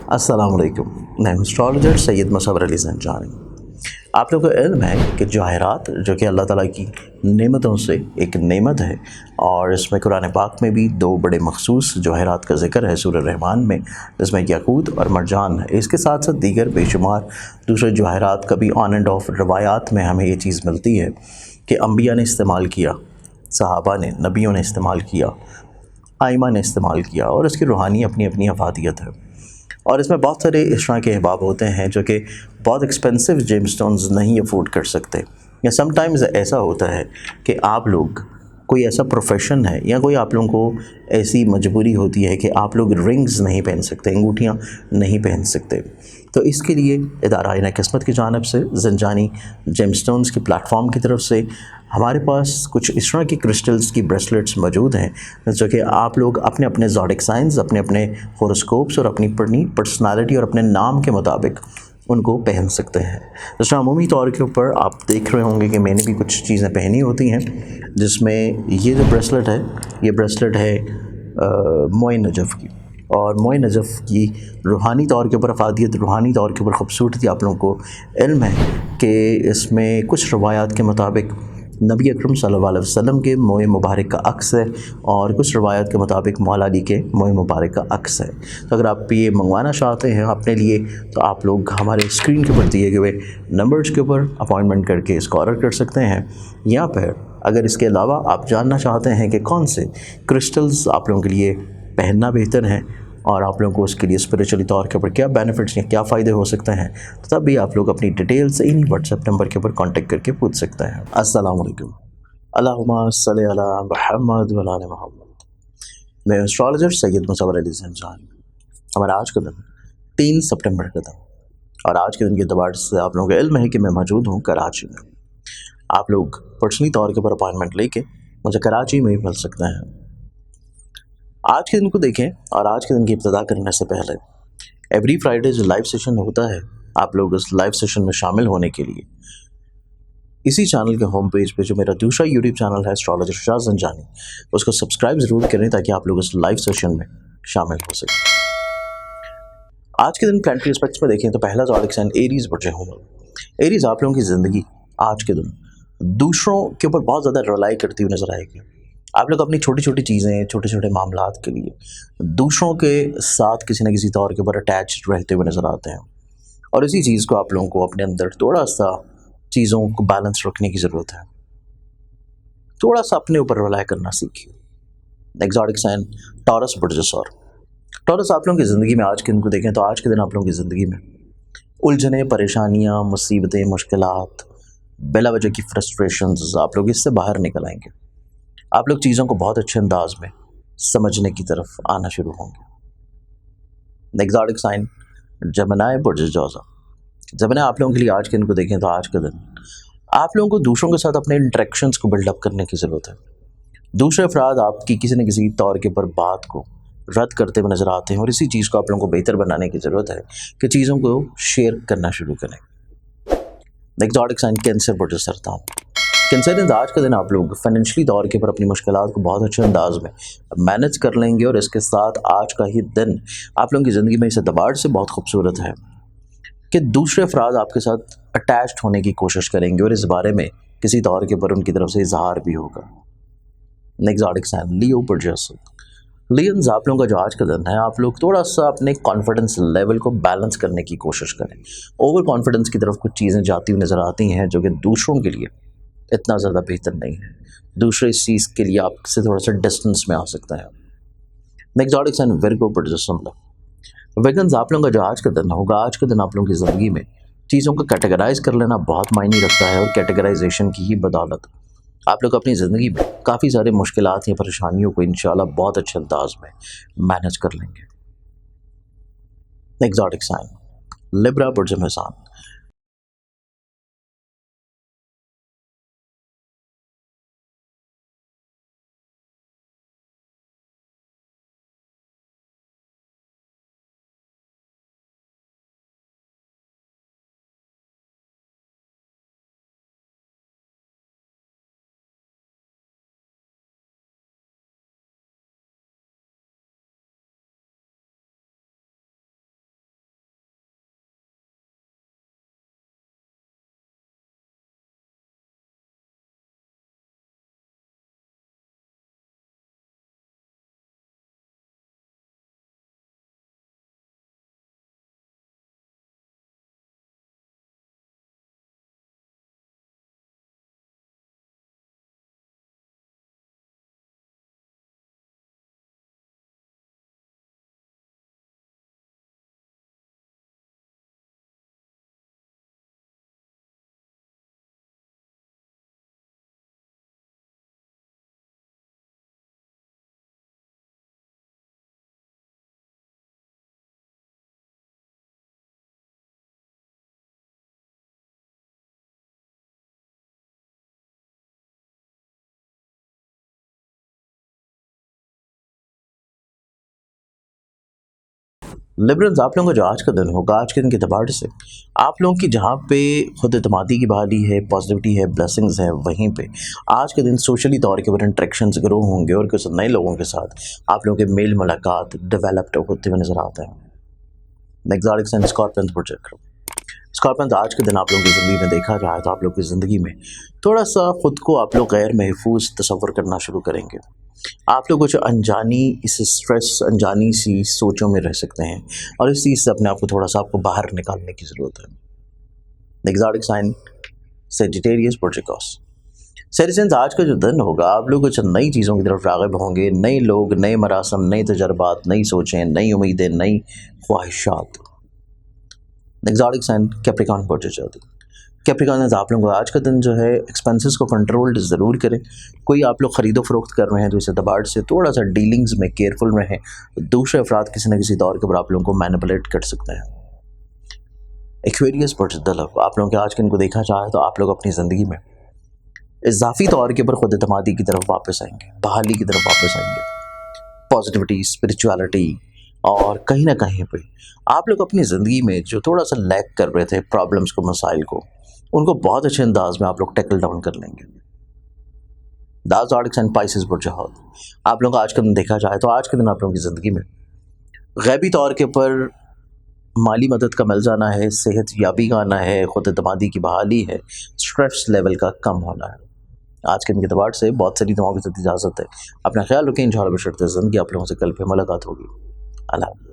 अस्सलाम वालेकुम। मैं हूं एस्ट्रोलॉजर सैयद मुसव्वर अली ज़ंजानी। आप लोगों को इल्म है कि जवाहरात जो कि अल्लाह ताला की नेमतों से एक नेमत है, और इसमें कुरान पाक में भी दो बड़े मखसूस जवाहरात का ज़िक्र है सूरह रहमान में, जिसमें याकूत और मरजान है। इसके साथ साथ दीगर बेशुमार दूसरे जवाहरात का भी ऑन एंड ऑफ रवायात में हमें ये चीज़ मिलती है कि अम्बिया ने इस्तेमाल किया, सहाबा ने, नबियों ने इस्तेमाल किया, आइमा ने इस्तेमाल किया, और इसकी रूहानी अपनी अपनी अफादियत है। और इसमें बहुत सारे इस तरह के अहबाब होते हैं जो कि बहुत एक्सपेंसिव जेमस्टोन्स नहीं अफोर्ड कर सकते, या समटाइम्स ऐसा होता है कि आप लोग, कोई ऐसा प्रोफेशन है या कोई आप लोगों को ऐसी मजबूरी होती है कि आप लोग रिंग्स नहीं पहन सकते, अंगूठियाँ नहीं पहन सकते। तो इसके लिए इदारा आईना किस्मत की जानिब से ज़ंजानी जेमस्टोन्स के प्लेटफॉर्म की तरफ से हमारे पास कुछ इस तरह की क्रिस्टल्स की ब्रेसलेट्स मौजूद हैं जो कि आप लोग अपने अपने ज़ोडिक साइंस, अपने अपने होरोस्कोप्स और अपनी पर्सनालिटी और अपने नाम के मुताबिक उनको पहन सकते हैं। जैसे अमूमी तौर के ऊपर आप देख रहे होंगे कि मैंने भी कुछ चीज़ें पहनी होती हैं, जिसमें ये जो ब्रेसलेट है, ये ब्रेसलेट है मोइन नजफ़ की। और मोइन नजफ़ की रूहानी तौर के ऊपर अफादियत, रूहानी तौर के ऊपर ख़ूबसूरती आप लोगों को इल्म है कि इसमें कुछ रवायात के मुताबिक नबी अकरम सल्लल्लाहु अलैहि वसल्लम के मोए मुबारक का अक्स है, और कुछ रवायत के मुताबिक मौला अली के मोए मुबारक का अक्स है। तो अगर आप ये मंगवाना चाहते हैं अपने लिए, तो आप लोग हमारे स्क्रीन के ऊपर दिए गए नंबर्स के ऊपर अपॉइंटमेंट करके इसको ऑर्डर कर सकते हैं। या फिर अगर इसके अलावा आप जानना चाहते हैं कि कौन से क्रिस्टल्स आप लोगों के लिए पहनना बेहतर है और आप लोगों को उसके लिए स्पिरिचुअली तौर के ऊपर क्या बेनिफिट्स या क्या फ़ायदे हो सकते हैं, तो तब भी आप लोग अपनी डिटेल्स इन्हीं व्हाट्सएप नंबर के ऊपर कांटेक्ट करके पूछ सकते हैं। अस्सलाम वालेकुम। अल्लाहुम्मा सल्लि अला मुहम्मद व आले मुहम्मद। मैं एस्ट्रोलॉजर सैयद मुसव्वर अली ज़ंजानी। हमारा आज का दिन 3 सितंबर का दिन, और आज के दिन के अतबार से आप लोगों को इल्म है कि मैं मौजूद हूँ कराची में। आप लोग पर्सनली तौर के ऊपर अपॉइंटमेंट लेके मुझे कराची में ही मिल सकते हैं। आज के दिन को देखें, और आज के दिन की इब्तिदा करने से पहले एवरी फ्राइडे जो लाइव सेशन होता है, आप लोग उस लाइव सेशन में शामिल होने के लिए इसी चैनल के होम पेज पे जो मेरा दूसरा यूट्यूब चैनल है एस्ट्रोलॉजर शाह ज़ंजानी, उसको सब्सक्राइब ज़रूर करें ताकि आप लोग उस लाइव सेशन में शामिल हो सकें। आज के दिन प्लैनेटरी एस्पेक्ट्स में देखें तो पहला ज़ोडिक साइन एरीज बुर्ज हुमल। एरीज आप लोगों की ज़िंदगी आज के दिन दूसरों के ऊपर बहुत ज़्यादा रिलाई करती हुई नजर आएगी। आप लोग अपनी छोटी छोटी चीज़ें, छोटे छोटे मामलात के लिए दूसरों के साथ किसी न किसी तौर के ऊपर अटैच रहते हुए नजर आते हैं, और इसी चीज़ को आप लोगों को अपने अंदर थोड़ा सा चीज़ों को बैलेंस रखने की ज़रूरत है। थोड़ा सा अपने ऊपर रिलाई करना सीखिए। एग्जॉटिक साइन टॉरस बुर्जस। और टॉरस आप लोगों की ज़िंदगी में आज के दिन को देखें तो आज के दिन आप लोगों की ज़िंदगी में उलझने, परेशानियाँ, मुसीबतें, मुश्किलात, बिला वजह की फ्रस्ट्रेशंस, आप लोग इससे बाहर निकल आएंगे। आप लोग चीज़ों को बहुत अच्छे अंदाज में समझने की तरफ आना शुरू होंगे। एग्जॉटिक साइन जमनाय बुर्ज जौज़ा। जमना आप लोगों के लिए आज के दिन को देखें तो आज के दिन आप लोगों को दूसरों के साथ अपने इंटरेक्शंस को बिल्डअप करने की ज़रूरत है। दूसरे अफराद आपकी किसी न किसी तौर के ऊपर बात को रद्द करते हुए नज़र आते हैं, और इसी चीज़ को आप लोगों को बेहतर बनाने की ज़रूरत है कि चीज़ों को शेयर करना शुरू करें। एग्जॉटिक साइन कैंसर बुर्ज सरता। कैंसरियंस आज का दिन आप लोग फाइनेंशियली तौर के ऊपर अपनी मुश्किलात को बहुत अच्छे अंदाज में मैनेज कर लेंगे, और इसके साथ आज का ही दिन आप लोगों की ज़िंदगी में इस एतबार से बहुत खूबसूरत है कि दूसरे अफराद आपके साथ अटैच्ड होने की कोशिश करेंगे, और इस बारे में किसी तौर के ऊपर उनकी तरफ से इजहार भी होगा। एग्जॉटिक साइन लियो बुर्जस। लियंस आप लोगों का जो आज का दिन है, आप लोग थोड़ा सा अपने कॉन्फिडेंस लेवल को बैलेंस करने की कोशिश करें। ओवर कॉन्फिडेंस की तरफ कुछ चीज़ें जाती हुई नज़र आती हैं जो कि दूसरों के लिए इतना ज़्यादा बेहतर नहीं है। दूसरे इस चीज़ के लिए आपसे थोड़ा सा डिस्टेंस में आ सकता है। एग्जॉटिक साइन विर्गो बुर्जस। वेगन्स आप लोगों का जो आज का दिन होगा, आज के दिन आप लोगों की ज़िंदगी में चीज़ों को कैटेगराइज कर लेना बहुत मायने रखता है, और कैटेगराइजेशन की ही बदौलत आप लोग अपनी ज़िंदगी में काफ़ी सारे मुश्किलात या परेशानियों को इंशाल्लाह बहुत अच्छे अंदाज में मैनेज कर लेंगे। एग्जॉटिक साइन लिब्रा बुर्ज मेज़ान। लिबरल्स, आप लोगों का जो आज का दिन होगा, आज के दिन के एतबार से आप लोगों की जहाँ पे खुद एतमादी की बहाली है, पॉजिटिविटी है, ब्लेसिंग्स है, वहीं पे आज के दिन सोशली तौर के ऊपर इंट्रैक्शंस ग्रो होंगे और कुछ नए लोगों के साथ आप लोगों के मेल मुलाकात डेवलप्ड होते हुए नजर आते हैं। Exotic sign scorpions project scorpions, आज के दिन आप लोगों की ज़िंदगी में देखा जाए तो आप लोग की ज़िंदगी में थोड़ा सा ख़ुद को आप लोग गैर महफूज तसव्वुर करना शुरू करेंगे। आप लोग कुछ अनजानी इस स्ट्रेस, अनजानी सी सोचों में रह सकते हैं और इस चीज़ से अपने आप को थोड़ा सा आपको बाहर निकालने की ज़रूरत है। एग्जॉटिक साइन सेजिटेरियस प्रोजेक्टस सेरिसेंस, आज का जो दिन होगा आप लोग कुछ नई चीज़ों की तरफ राग़िब होंगे। नए लोग, नए मरासम, नए तजर्बात, नई सोचें, नई उम्मीदें, नई ख्वाहिशात। Exotic sign Capricorn project Capricorn, आप लोगों को आज का दिन जो है एक्सपेंसेस को कंट्रोल्ड ज़रूर करें। कोई आप लोग ख़रीदो फरोख्त कर रहे हैं तो इस एतबार से थोड़ा सा डीलिंग्स में केयरफुल रहें। दूसरे अफराद किसी न किसी दौर के ऊपर आप लोगों को मैनिपुलेट कर सकते हैं। एक्वेरियस प्रोजेक्ट लव, आप लोगों के आज के दिन को देखा जाए तो आप लोग अपनी ज़िंदगी में इजाफी तौर के ऊपर खुद एतमादी की तरफ वापस आएंगे, बहाली की तरफ वापस आएंगे। पॉजिटिविटी, स्पिरिचुअलिटी और कहीं ना कहीं पे आप लोग अपनी ज़िंदगी में जो थोड़ा सा लैक कर रहे थे, प्रॉब्लम्स को, मसाइल को, उनको बहुत अच्छे अंदाज में आप लोग टैकल डाउन कर लेंगे। दास आर्टिक्स एंड पाइसेस बुरजहाद, आप लोग आज का दिन देखा जाए तो आज के दिन आप लोगों की ज़िंदगी में गैबी तौर के ऊपर माली मदद का मिल जाना है, सेहत याबी का आना है, खुद एतमादी की बहाली है, स्ट्रेस लेवल का कम होना है। आज के दिन के एतबार से बहुत सारी दुआओं की इजाज़त है। अपना ख्याल रखें। इंशाअल्लाह बशर्ते ज़िंदगी आप लोगों से कल फिर मुलाकात होगी। अल्लाह।